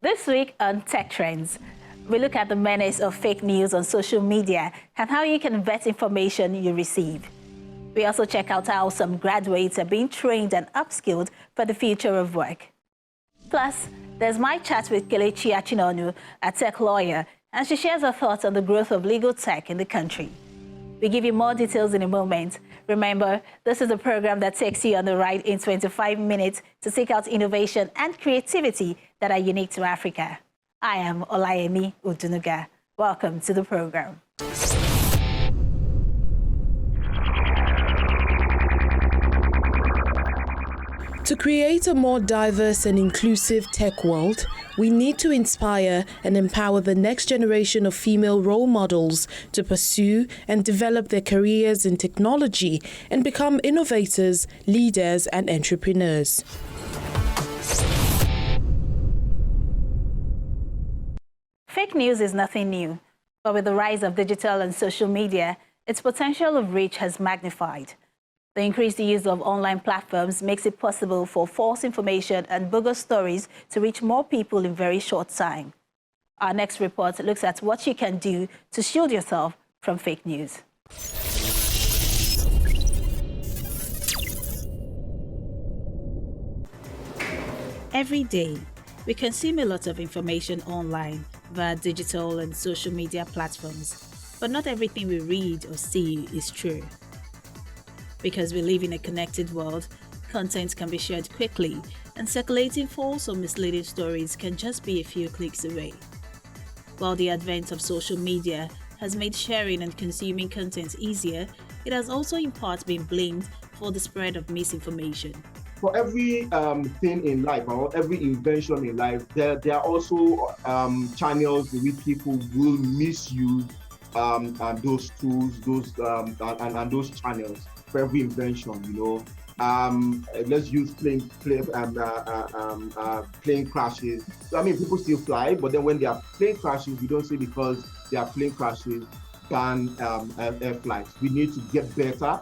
This week on Tech Trends, we look at the menace of fake news on social media and how you can vet information you receive. We also check out how some graduates are being trained and upskilled for the future of work. Plus, there's my chat with Kelechi Achinonu, a tech lawyer, and she shares her thoughts on the growth of legal tech in the country. We give you more details in a moment. Remember, this is a program that takes you on the ride in 25 minutes to seek out innovation and creativity that are unique to Africa. I am Olayemi Udunuga. Welcome to the program. To create a more diverse and inclusive tech world, we need to inspire and empower the next generation of female role models to pursue and develop their careers in technology and become innovators, leaders, and entrepreneurs. Fake news is nothing new, but with the rise of digital and social media, its potential of reach has magnified. The increased use of online platforms makes it possible for false information and bogus stories to reach more people in very short time. Our next report looks at what you can do to shield yourself from fake news. Every day, we consume a lot of information online via digital and social media platforms, but not everything we read or see is true. Because we live in a connected world, content can be shared quickly, and circulating false or misleading stories can just be a few clicks away. While the advent of social media has made sharing and consuming content easier, it has also in part been blamed for the spread of misinformation. For every thing in life, or every invention in life, there are also channels in which people will misuse those tools, and those channels. For every invention, let's use plane crashes. I mean, people still fly, but then when there are plane crashes, we don't say because there are plane crashes ban air flights. We need to get better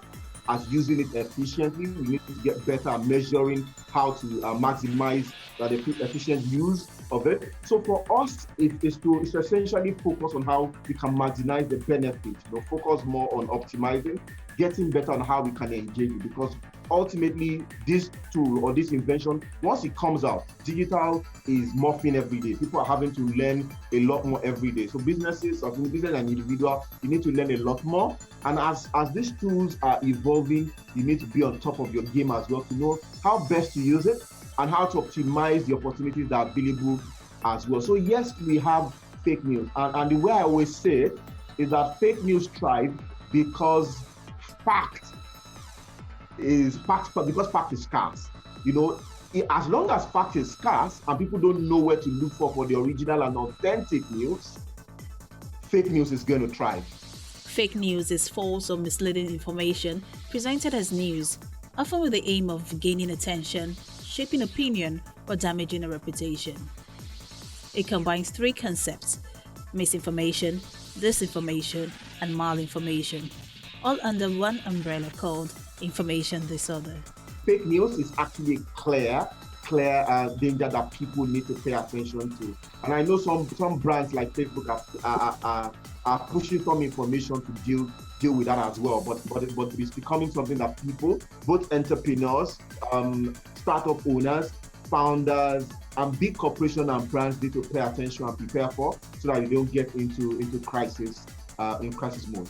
at using it efficiently. We need to get better at measuring how to maximize the efficient use of it. So for us, it's essentially focus on how we can maximize the benefits. Focus more on optimizing, getting better on how we can engage it, because ultimately this tool or this invention, once it comes out, digital is morphing every day. People are having to learn a lot more every day. So businesses, as business and individual, you need to learn a lot more. And as these tools are evolving, you need to be on top of your game as well to know how best to use it and how to optimize the opportunities that are available as well. So yes, we have fake news. And the way I always say it is that fake news thrive because fact is scarce. As long as fact is scarce and people don't know where to look for the original and authentic news, fake news is going to thrive. Fake news is false or misleading information presented as news, often with the aim of gaining attention, shaping opinion, or damaging a reputation. It combines three concepts: misinformation, disinformation, and malinformation, all under one umbrella called information disorder. Fake news is actually a clear danger that people need to pay attention to. And I know some brands like Facebook are pushing some information to deal with that as well. But it's becoming something that people, both entrepreneurs, startup owners, founders, and big corporations and brands need to pay attention and prepare for, so that you don't get into crisis mode.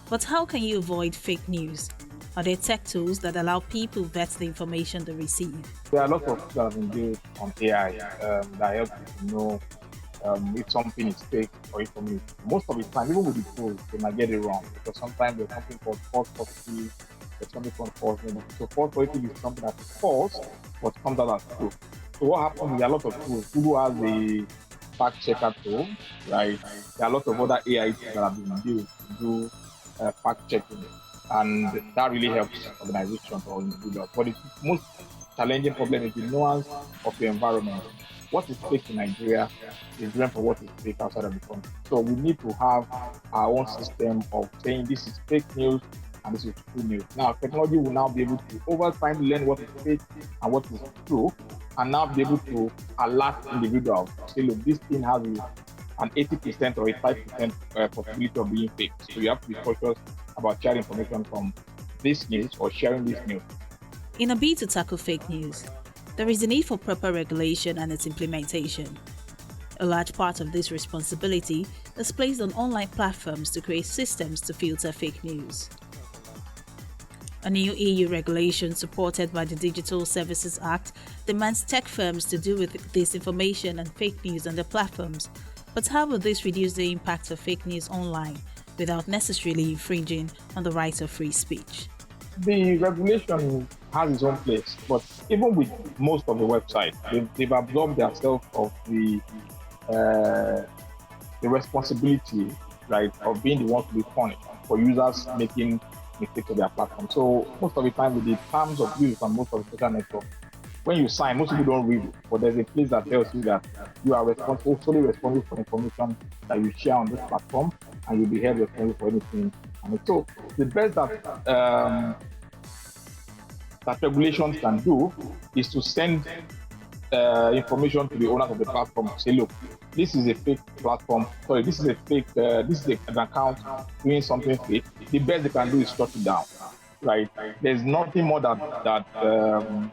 But how can you avoid fake news? Are there tech tools that allow people vet the information they receive? There are lots of tools that have been built on AI that help you to know if something is fake or if something is. Most of the time, even with the tools, they might get it wrong, because sometimes there's something called false positive, there's something called false negative. So false positive is something that is false but comes out as true. So what happens is there are a lot of tools. Google has a fact checker tool, right? There are a lot of other AI tools that have been built to do fact checking, and that really helps organizations or individuals. But the most challenging problem is the nuance of the environment. What is fake in Nigeria is different from what is fake outside of the country. So we need to have our own system of saying this is fake news and this is true news. Now, technology will now be able to over time learn what is fake and what is true, and now be able to alert individuals, say, look, this thing has an 80% or a 5% possibility of being fake. So you have to be cautious about sharing information from this news or sharing this news. In a bid to tackle fake news, there is a need for proper regulation and its implementation. A large part of this responsibility is placed on online platforms to create systems to filter fake news. A new EU regulation supported by the Digital Services Act demands tech firms to deal with disinformation and fake news on their platforms. But how will this reduce the impact of fake news online without necessarily infringing on the right of free speech? The regulation has its own place, but even with most of the websites, they've absorbed themselves of the responsibility, right, of being the ones to be punished for users making mistakes on their platform. So most of the time with the terms of use on most of the social networks, when you sign, most people don't read it, but there's a place that tells you that you are solely responsible for information that you share on this platform, and you'll be held responsible for anything. And so the best that regulations can do is to send information to the owners of the platform to say, look, this is a fake platform. Sorry, this is a fake. This is an account doing something fake. The best they can do is shut it down, right? There's nothing more that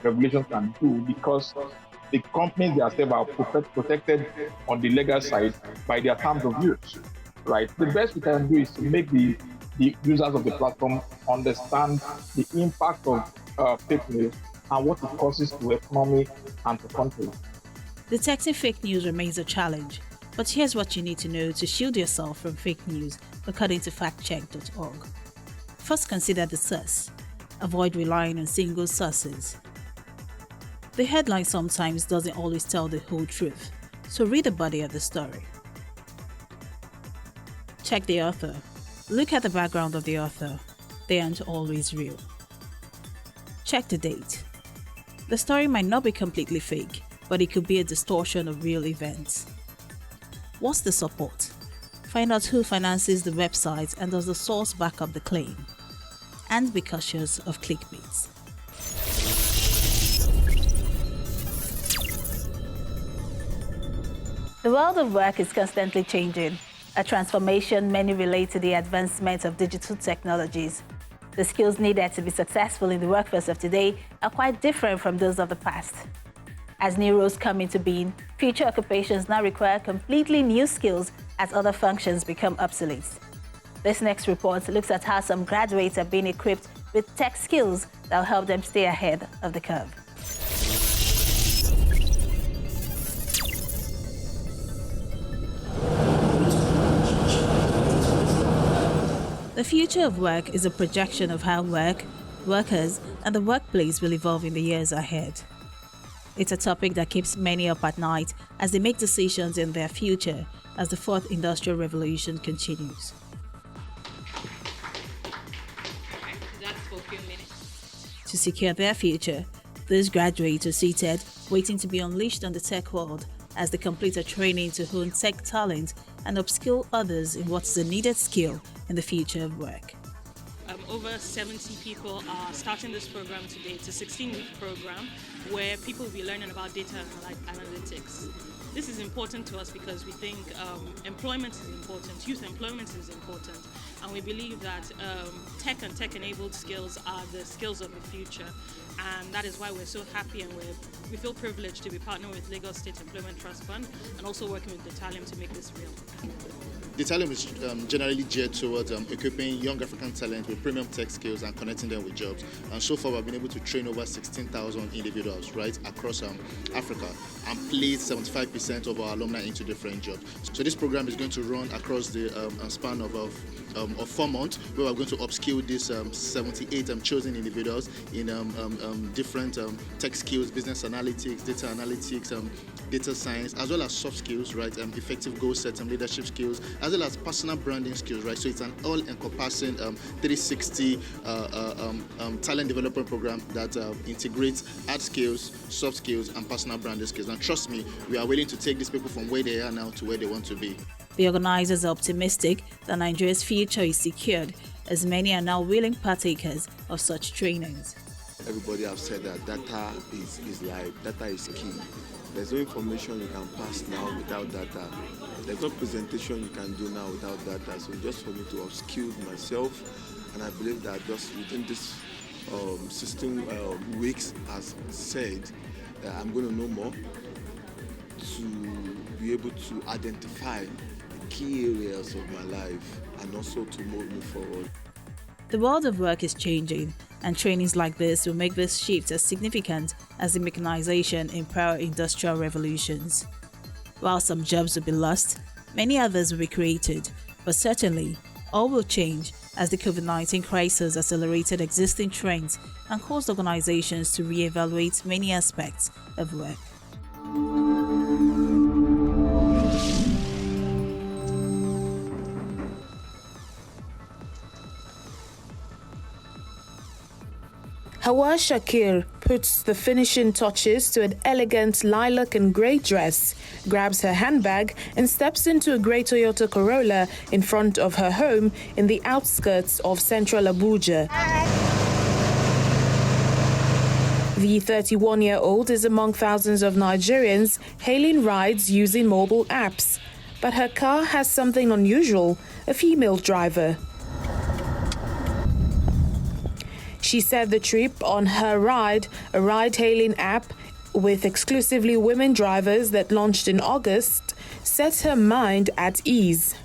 regulations can do, because the companies themselves are protected on the legal side by their terms of use, right? The best we can do is to make the users of the platform understand the impact of fake news and what it causes to the economy and to countries. Detecting fake news remains a challenge, but here's what you need to know to shield yourself from fake news, according to factcheck.org. First, consider the source. Avoid relying on single sources. The headline sometimes doesn't always tell the whole truth, so read the body of the story. Check the author. Look at the background of the author. They aren't always real. Check the date. The story might not be completely fake, but it could be a distortion of real events. What's the support? Find out who finances the website and does the source back up the claim. And be cautious of clickbaits. The world of work is constantly changing, a transformation many relate to the advancement of digital technologies. The skills needed to be successful in the workforce of today are quite different from those of the past. As new roles come into being, future occupations now require completely new skills as other functions become obsolete. This next report looks at how some graduates are being equipped with tech skills that will help them stay ahead of the curve. The future of work is a projection of how work, workers, and the workplace will evolve in the years ahead. It's a topic that keeps many up at night as they make decisions in their future as the fourth industrial revolution continues. To secure their future, these graduates are seated, waiting to be unleashed on the tech world as they complete a training to hone tech talent and upskill others in what's the needed skill in the future of work. Over 70 people are starting this program today. It's a 16-week program where people will be learning about data analytics. This is important to us because we think employment is important, youth employment is important, and we believe that tech and tech-enabled skills are the skills of the future. And that is why we're so happy and we feel privileged to be partnering with Lagos State Employment Trust Fund and also working with Detalium to make this real. Detalium is generally geared towards equipping young African talent with premium tech skills and connecting them with jobs. And so far, we've been able to train over 16,000 individuals right across Africa and place 75% of our alumni into different jobs. So this program is going to run across the span of 4 months, where we're going to upskill these 78 chosen individuals in different tech skills, business analytics, data analytics, data science, as well as soft skills, right? Effective goal setting, leadership skills, as well as personal branding skills, right? So it's an all-encompassing 360 talent development program that integrates hard skills, soft skills, and personal branding skills. And trust me, we are willing to take these people from where they are now to where they want to be. The organizers are optimistic that Nigeria's future is secured, as many are now willing partakers of such trainings. everybody have said that data is life, data is key. There's no information you can pass now without data. There's no presentation you can do now without data. So just for me to upskill myself, and I believe that just within this 16 weeks, as said, I'm going to know more to be able to identify the key areas of my life and also to move forward. The world of work is changing, and trainings like this will make this shift as significant as the mechanization in prior industrial revolutions. While some jobs will be lost, many others will be created, but certainly all will change as the COVID-19 crisis accelerated existing trends and caused organizations to re-evaluate many aspects of work. Hawa Shakir puts the finishing touches to an elegant lilac and grey dress, grabs her handbag and steps into a grey Toyota Corolla in front of her home in the outskirts of central Abuja. The 31-year-old is among thousands of Nigerians hailing rides using mobile apps. But her car has something unusual, a female driver. She said the trip on her ride, a ride-hailing app with exclusively women drivers that launched in August, set her mind at ease.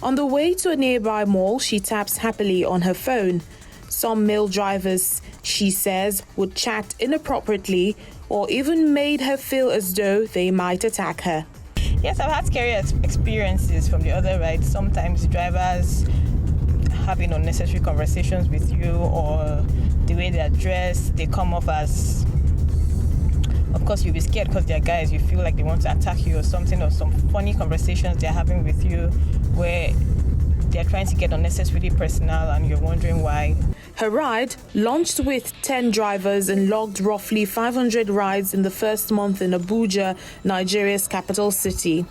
On the way to a nearby mall, she taps happily on her phone. Some male drivers, she says, would chat inappropriately or even made her feel as though they might attack her. Yes, I've had scary experiences from the other rides. Sometimes drivers having unnecessary conversations with you, or the way they're dressed, they come off as, of course you'll be scared because they're guys, you feel like they want to attack you or something, or some funny conversations they're having with you where they're trying to get unnecessarily personal and you're wondering why. Her ride launched with 10 drivers and logged roughly 500 rides in the first month in Abuja, Nigeria's capital city.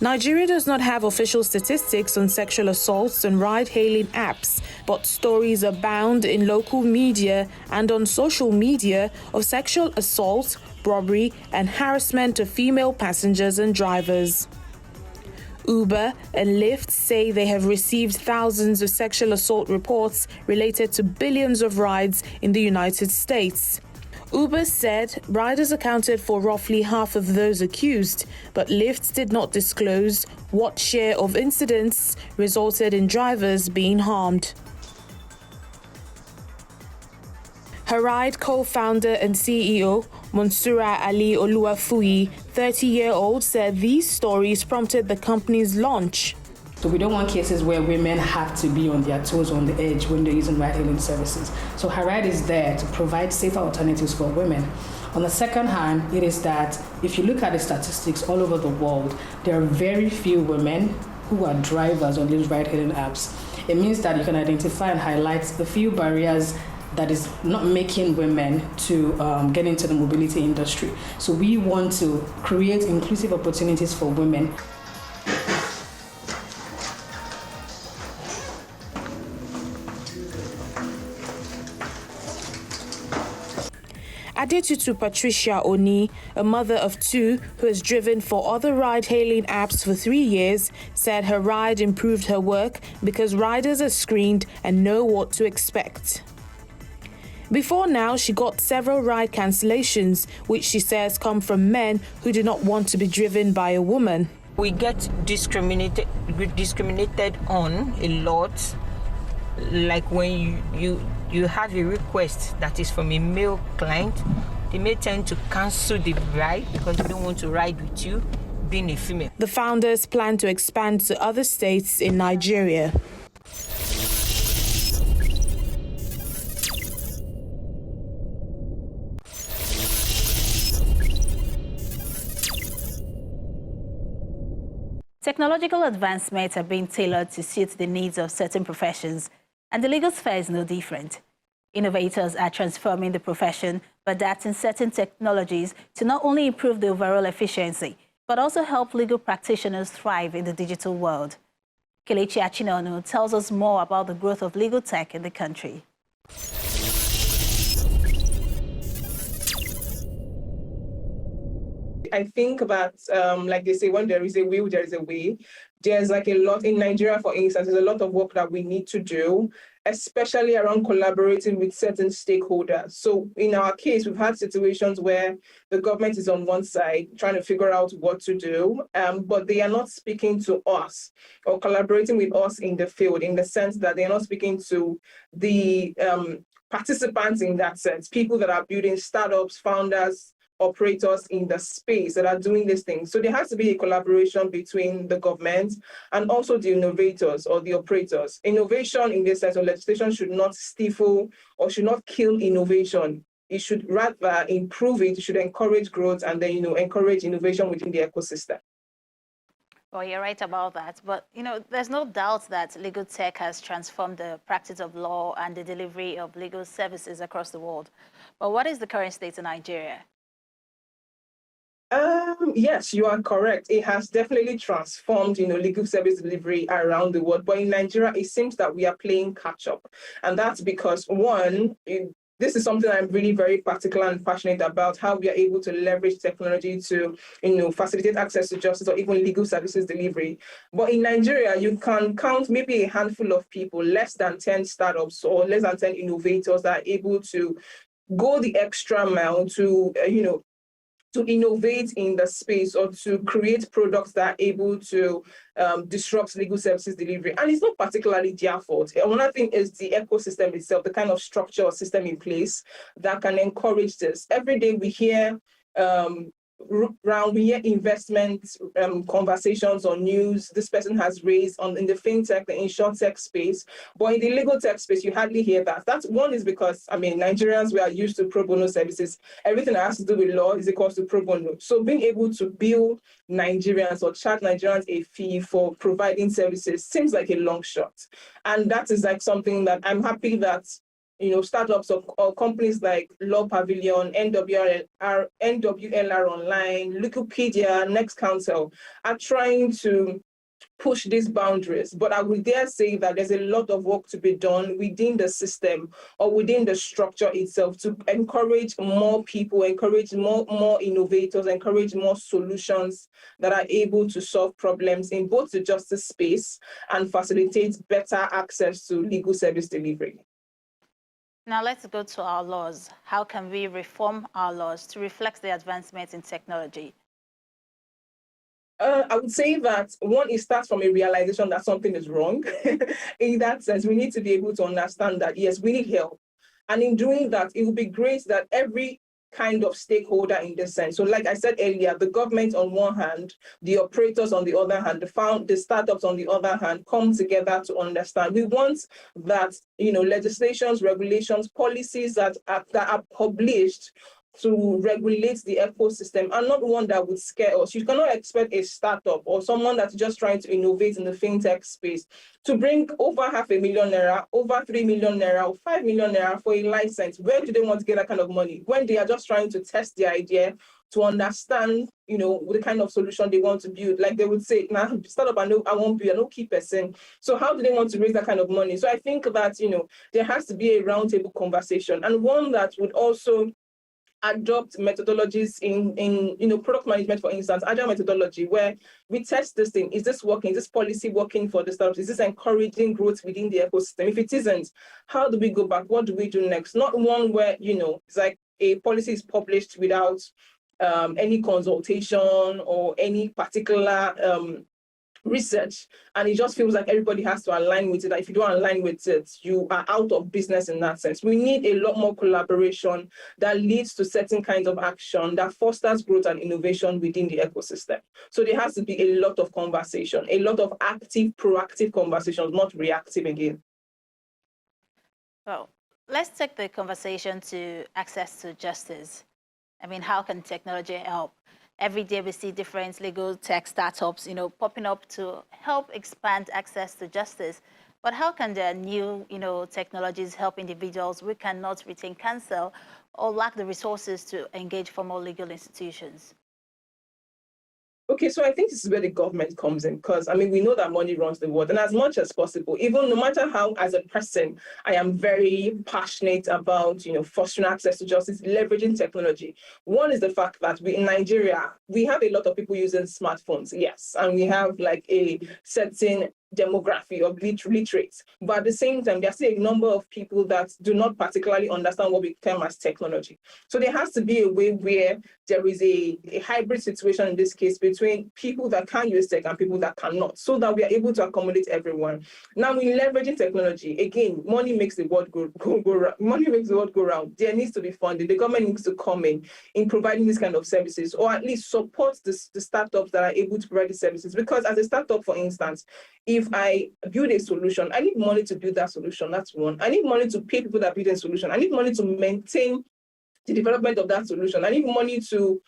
Nigeria does not have official statistics on sexual assaults on ride-hailing apps, but stories abound in local media and on social media of sexual assault, robbery, and harassment of female passengers and drivers. Uber and Lyft say they have received thousands of sexual assault reports related to billions of rides in the United States. Uber said riders accounted for roughly half of those accused, but Lyft did not disclose what share of incidents resulted in drivers being harmed. Her ride co-founder and CEO, Monsura Ali Oluwafuyi, 30-year-old, said these stories prompted the company's launch. So we don't want cases where women have to be on their toes, on the edge when they're using ride-hailing services. So her ride is there to provide safer alternatives for women. On the second hand, it is that if you look at the statistics all over the world, there are very few women who are drivers on these ride-hailing apps. It means that you can identify and highlight a few barriers that is not making women to get into the mobility industry. So we want to create inclusive opportunities for women. Adetutu Patricia Oni, a mother of two who has driven for other ride-hailing apps for 3 years, said her ride improved her work because riders are screened and know what to expect. Before now, she got several ride cancellations, which she says come from men who do not want to be driven by a woman. We get discriminated on a lot. Like when you have a request that is from a male client, they may tend to cancel the ride because they don't want to ride with you being a female. The founders plan to expand to other states in Nigeria. Technological advancements are being tailored to suit the needs of certain professions, and the legal sphere is no different. Innovators are transforming the profession by adapting certain technologies to not only improve the overall efficiency, but also help legal practitioners thrive in the digital world. Kelechi Achinonu tells us more about the growth of legal tech in the country. I think that, like they say, when there is a will, there is a way. There's like a lot in Nigeria, for instance, there's a lot of work that we need to do, especially around collaborating with certain stakeholders. So in our case, we've had situations where the government is on one side trying to figure out what to do, but they are not speaking to us or collaborating with us in the field, in the sense that they're not speaking to the participants in that sense, people that are building startups, founders, operators in the space that are doing these things. So there has to be a collaboration between the government and also the innovators or the operators. Innovation in this sense of legislation should not stifle or should not kill innovation. It should rather improve it. It should encourage growth and then, encourage innovation within the ecosystem. Well, you're right about that. But, there's no doubt that legal tech has transformed the practice of law and the delivery of legal services across the world. But what is the current state in Nigeria? Yes, you are correct. It has definitely transformed, legal service delivery around the world. But in Nigeria, it seems that we are playing catch up. And that's because, one, this is something I'm really very particular and passionate about, how we are able to leverage technology to, facilitate access to justice or even legal services delivery. But in Nigeria, you can count maybe a handful of people, less than 10 startups or less than 10 innovators that are able to go the extra mile to, to innovate in the space or to create products that are able to disrupt legal services delivery. And it's not particularly their fault. Another thing is the ecosystem itself, the kind of structure or system in place that can encourage this. Every day we hear investment conversations or news this person has raised in the fintech, the insurtech space, but in the legal tech space, you hardly hear that. That's one is because, Nigerians, we are used to pro bono services. Everything that has to do with law is equal to pro bono. So being able to bill Nigerians or charge Nigerians a fee for providing services seems like a long shot. And that is like something that I'm happy that startups or companies like Law Pavilion, NWLR Online, Wikipedia, Next Counsel are trying to push these boundaries. But I would dare say that there's a lot of work to be done within the system or within the structure itself to encourage more people, encourage more innovators, encourage more solutions that are able to solve problems in both the justice space and facilitate better access to legal service delivery. Now let's go to our laws. How can we reform our laws to reflect the advancements in technology? I would say that one, it starts from a realization that something is wrong. In that sense, we need to be able to understand that, yes, we need help. And in doing that, it would be great that every kind of stakeholder in this sense. So like I said earlier, the government on one hand, the operators on the other hand, the startups on the other hand, come together to understand. We want that, legislations, regulations, policies that are published to regulate the ecosystem and not one that would scare us. You cannot expect a startup or someone that's just trying to innovate in the fintech space to bring over £500,000, over 3 million naira, or 5 million naira for a license. Where do they want to get that kind of money? When they are just trying to test the idea to understand, the kind of solution they want to build. Like they would say, nah, startup, I won't be, I know key person. So how do they want to raise that kind of money? So I think that, there has to be a roundtable conversation and one that would also adopt methodologies in product management, for instance, agile methodology, where we test this thing. Is this working? Is this policy working for the startups? Is this encouraging growth within the ecosystem? If it isn't, how do we go back? What do we do next? Not one where, it's like a policy is published without any consultation or any particular research, and it just feels like everybody has to align with it. If you don't align with it, you are out of business in that sense. We need a lot more collaboration that leads to certain kinds of action that fosters growth and innovation within the ecosystem. So there has to be a lot of conversation, a lot of active, proactive conversations, not reactive again. Well, let's take the conversation to access to justice. How can technology help? Every day we see different legal tech startups, popping up to help expand access to justice. But how can the new, technologies help individuals who cannot retain counsel or lack the resources to engage formal legal institutions? Okay, so I think this is where the government comes in, because I mean, we know that money runs the world, and as much as possible, even no matter how, as a person, I am very passionate about, fostering access to justice, leveraging technology. One is the fact that in Nigeria, we have a lot of people using smartphones, yes, and we have like a certain demography of literates, but at the same time, there's still a number of people that do not particularly understand what we term as technology. So there has to be a way where there is a hybrid situation in this case between people that can use tech and people that cannot, so that we are able to accommodate everyone. Now, in leveraging technology, again, money makes the world go round. Money makes the world go round. There needs to be funding. The government needs to come in providing this kind of services, or at least support the startups that are able to provide these services. Because as a startup, for instance, if I build a solution, I need money to build that solution. That's one. I need money to pay people that build a solution. I need money to maintain the development of that solution. I need money to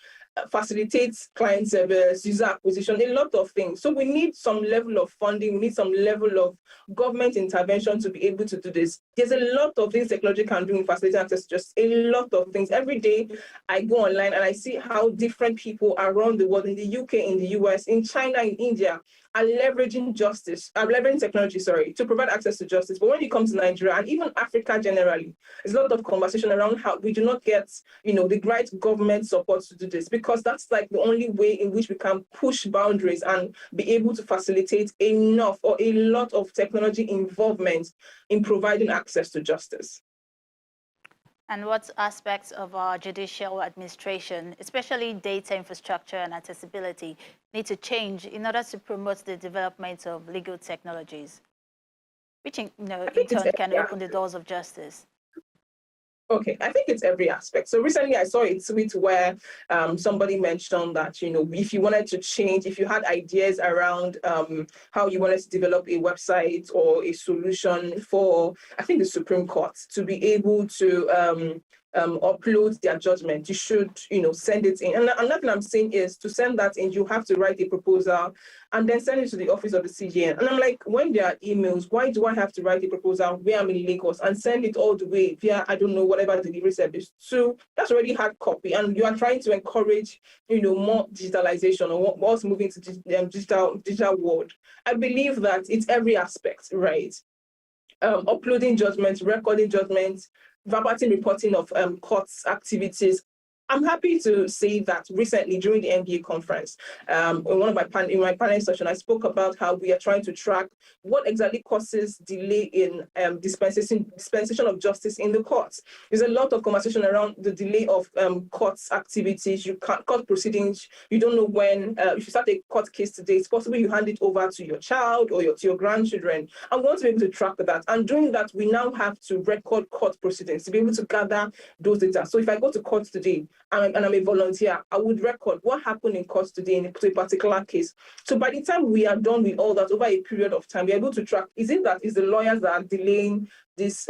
facilitate client service, user acquisition, a lot of things. So we need some level of funding, we need some level of government intervention to be able to do this. There's a lot of things technology can do in facilitating access, just a lot of things. Every day I go online and I see how different people around the world, in the UK, in the US, in China, in India, are leveraging technology, to provide access to justice. But when it comes to Nigeria and even Africa generally, there's a lot of conversation around how we do not get, the right government support to do this, because that's like the only way in which we can push boundaries and be able to facilitate enough or a lot of technology involvement in providing access to justice. And what aspects of our judicial administration, especially data infrastructure and accessibility, need to change in order to promote the development of legal technologies, which in turn can open the doors of justice? Okay, I think it's every aspect. So recently I saw a tweet where somebody mentioned that, if you wanted to change, if you had ideas around how you wanted to develop a website or a solution for, I think, the Supreme Court to be able to upload their judgment, you should, send it in. And another thing I'm saying is, to send that in, you have to write a proposal and then send it to the office of the CJN. And I'm like, when there are emails, why do I have to write a proposal where I'm in Lagos and send it all the way via, I don't know, whatever delivery service? So that's already hard copy, and you are trying to encourage, more digitalization or what's moving to digital world. I believe that it's every aspect, right? Uploading judgments, recording judgments, verbatim reporting of courts activities. I'm happy to say that recently during the NBA conference, in my panel session, I spoke about how we are trying to track what exactly causes delay in dispensation of justice in the courts. There's a lot of conversation around the delay of courts activities, court proceedings. You don't know when, if you start a court case today, it's possible you hand it over to your child or to your grandchildren. I want to be able to track that. And doing that, we now have to record court proceedings to be able to gather those data. So if I go to court today, and I'm a volunteer, I would record what happened in court today in a particular case. So by the time we are done with all that over a period of time, we're able to track, is the lawyers that are delaying this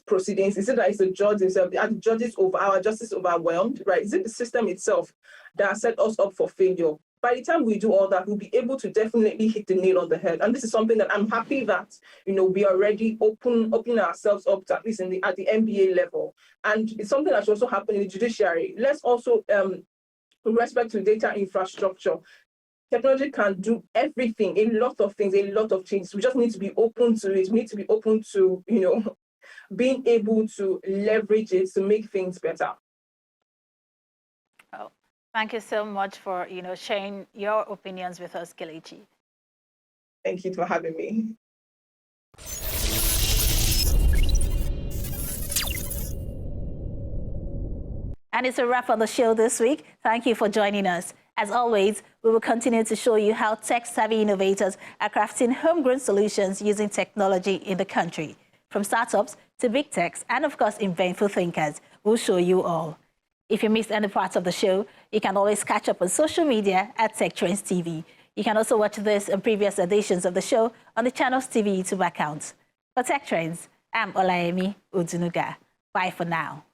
proceedings? Is it that it's the judge himself? Are the judges over our justice overwhelmed, right? Is it the system itself that set us up for failure? By the time we do all that, we'll be able to definitely hit the nail on the head. And this is something that I'm happy that, we are already opening ourselves up to, at least at the NBA level. And it's something that should also happen in the judiciary. Let's also, with respect to data infrastructure, technology can do everything, a lot of things, a lot of changes. We just need to be open to it. We need to be open to, being able to leverage it to make things better. Oh, thank you so much for, sharing your opinions with us, Kelechi. Thank you for having me. And it's a wrap on the show this week. Thank you for joining us. As always, we will continue to show you how tech-savvy innovators are crafting homegrown solutions using technology in the country. From startups to big techs and, of course, inventful thinkers, we'll show you all. If you missed any parts of the show, you can always catch up on social media at TechTrends TV. You can also watch this and previous editions of the show on the Channels TV YouTube account. For TechTrends, I'm Olayemi Odunuga. Bye for now.